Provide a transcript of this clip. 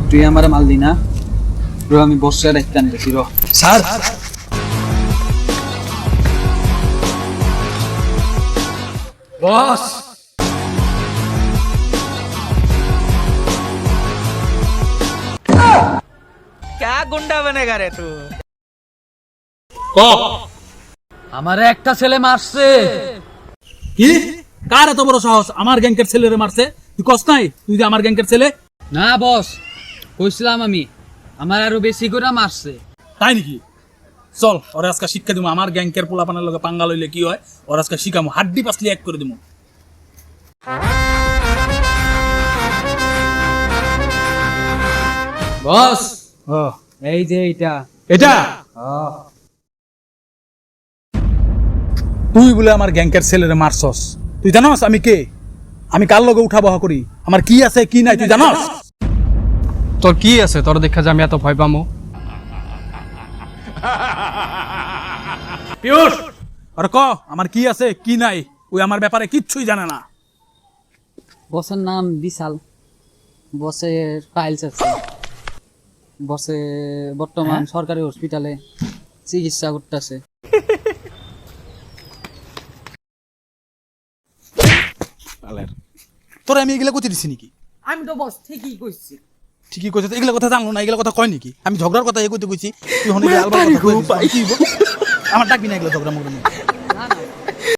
তুই আমারে মারলি না র আমি বসে রেখে আনতেছি র স্যার বস क्या गुंडा बनेगा रे तू আমারে একটা ছেলে মারছে কি কার এত বড় সাহস আমার গ্যাংকের ছেলেরে মারছে তুই কস নাই তুই যে আমার গ্যাংকের ছেলে না বস কইছিলাম আমি আমার আরো বেশি করে মারছে তাই নাকি চল ওরে আজকে শিক্ষা দিমু আমার গ্যাংকের পোলাপানের লগে পাঙ্গা লইলে কি হয় ওর আজকে শিখামু হাড্ডি পাসলি এক করে দিমু বস ও এই যে এইটা এটা তুই বলে আমার গ্যাংকের ছেলেরে মারছস তুই জানোস আমি কে আমি কার লগে উঠা বহা করি আমার কি আছে কি নাই তুই জানোস তোর কি আছে তোর দেখা যে আমি এত ভয় পামো পিয়ুষ আর ক আমার কি আছে কি নাই ওই আমার ব্যাপারে কিচ্ছুই জানে না বসের নাম বিশাল বসের ফাইলস আছে বসে বর্তমান সরকারি হসপিটালে চিকিৎসা করতেছে তোর আমি এগুলা কোথায় দিছি নাকি আমি তো বস ঠিকই কইছি ঠিকই কইছে এগুলা কথা জানলো না এগুলা কথা কয় নাকি আমি ঝগড়ার কথা এগোতে কইছি তুই হনে আলবা কথা কই আমার ডাকবি না এগুলা ঝগড়া মগড়া